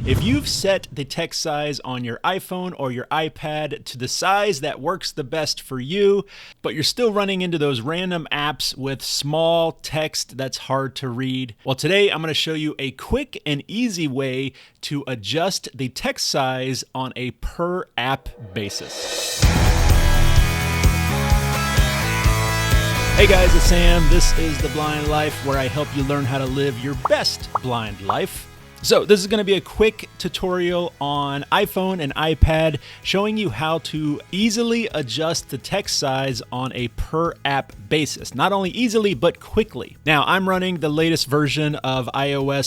If you've set the text size on your iPhone or your iPad to the size that works the best for you, but you're still running into those random apps with small text that's hard to read, well, today I'm going to show you a quick and easy way to adjust the text size on a per app basis. Hey guys, it's Sam. This is The Blind Life, where I help you learn how to live your best blind life. So this is going to be a quick tutorial on iPhone and iPad showing you how to easily adjust the text size on a per app basis. Not only easily, but quickly. Now, I'm running the latest version of iOS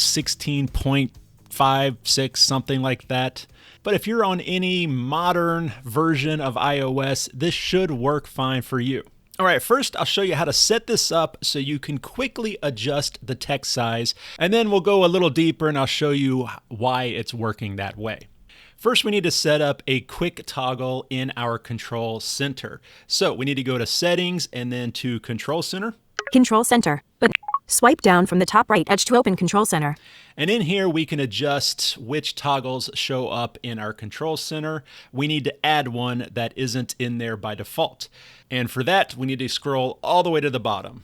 16.5, 6, something like that. But if you're on any modern version of iOS, this should work fine for you. All right, first I'll show you how to set this up so you can quickly adjust the text size, and then we'll go a little deeper and I'll show you why it's working that way. First, we need to set up a quick toggle in our control center. So we need to go to settings and then to control center. Control center, but swipe down from the top right edge to open control center. And in here, we can adjust which toggles show up in our control center. We need to add one that isn't in there by default. And for that, we need to scroll all the way to the bottom.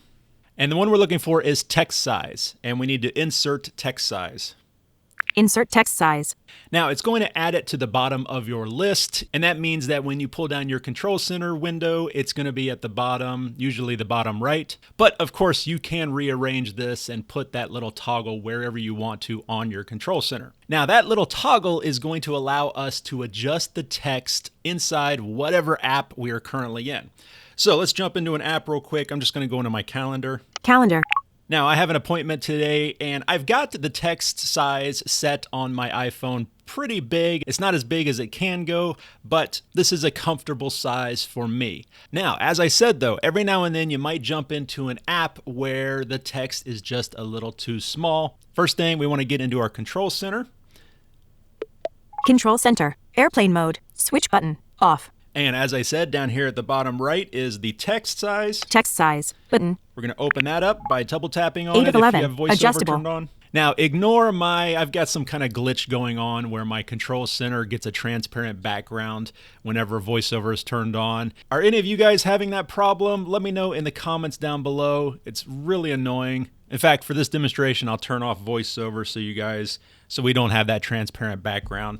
And the one we're looking for is text size. And we need to insert text size. Insert text size. Now, it's going to add it to the bottom of your list. And that means that when you pull down your control center window, it's going to be at the bottom, usually the bottom right. But of course, you can rearrange this and put that little toggle wherever you want to on your control center. Now, that little toggle is going to allow us to adjust the text inside whatever app we are currently in. So let's jump into an app real quick. I'm just going to go into my calendar. Calendar. Now, I have an appointment today, and I've got the text size set on my iPhone pretty big. It's not as big as it can go, but this is a comfortable size for me. Now, as I said though, every now and then you might jump into an app where the text is just a little too small. First thing, we want to get into our control center. Control center. Airplane mode. Switch button. Off. And as I said, down here at the bottom right is the text size. Text size. Button. We're going to open that up by double tapping on 8 it of if 11. you have voiceover Adjustable. turned on. Now, ignore I've got some kind of glitch going on where my control center gets a transparent background whenever voiceover is turned on. Are any of you guys having that problem? Let me know in the comments down below. It's really annoying. In fact, for this demonstration, I'll turn off voiceover so we don't have that transparent background.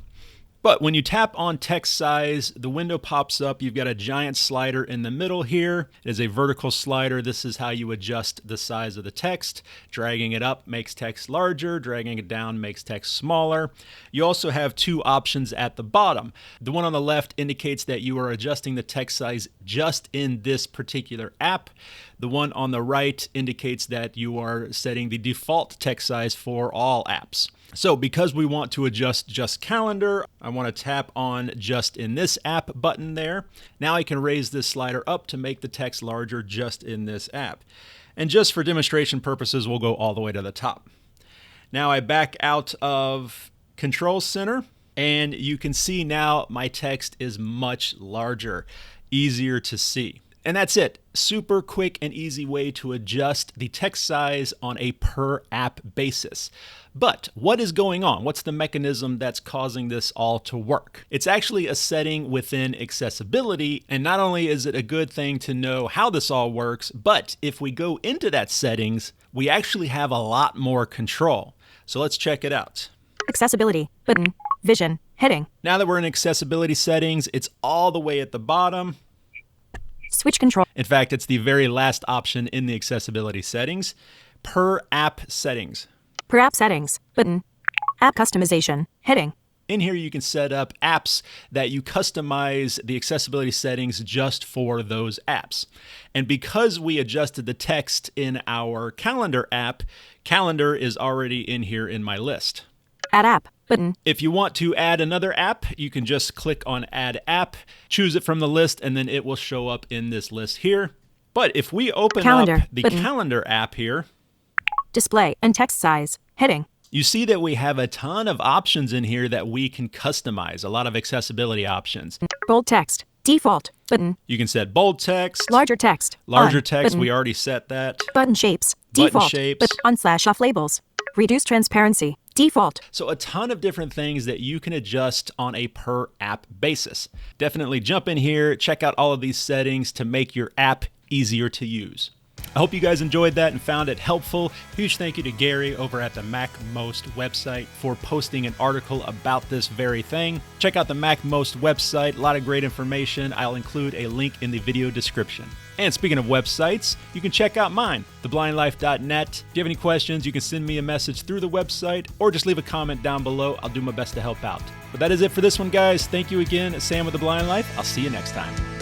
But when you tap on text size, the window pops up. You've got a giant slider in the middle here. It is a vertical slider. This is how you adjust the size of the text. Dragging it up makes text larger. Dragging it down makes text smaller. You also have two options at the bottom. The one on the left indicates that you are adjusting the text size just in this particular app. The one on the right indicates that you are setting the default text size for all apps. So because we want to adjust just calendar, I want to tap on just in this app button there. Now I can raise this slider up to make the text larger just in this app. And just for demonstration purposes, we'll go all the way to the top. Now I back out of Control Center, and you can see now my text is much larger, easier to see. And that's it. Super quick and easy way to adjust the text size on a per app basis. But what is going on? What's the mechanism that's causing this all to work? It's actually a setting within accessibility. And not only is it a good thing to know how this all works, but if we go into that settings, we actually have a lot more control. So let's check it out. Accessibility. Button. Vision. Heading. Now that we're in accessibility settings, it's all the way at the bottom. Switch control. In fact, it's the very last option in the accessibility settings. Per app settings. Per app settings. Button. App customization. Heading. In here, you can set up apps that you customize the accessibility settings just for those apps. And because we adjusted the text in our calendar app, calendar is already in here in my list. Add app. Button. If you want to add another app, you can just click on Add App, choose it from the list, and then it will show up in this list here. But if we open up the Calendar app here, display and text size. Heading. You see that we have a ton of options in here that we can customize, a lot of accessibility options. Bold text. Default. Button. You can set bold text. Larger text. Larger on. text, Button. we already set that. Button shapes. Button Default. shapes. On/off labels. Reduce transparency. Default. So a ton of different things that you can adjust on a per app basis. Definitely jump in here, check out all of these settings to make your app easier to use. I hope you guys enjoyed that and found it helpful. Huge thank you to Gary over at the MacMost website for posting an article about this very thing. Check out the MacMost website, a lot of great information. I'll include a link in the video description. And speaking of websites, you can check out mine, theblindlife.net. If you have any questions, you can send me a message through the website or just leave a comment down below. I'll do my best to help out. But that is it for this one, guys. Thank you again, Sam with The Blind Life. I'll see you next time.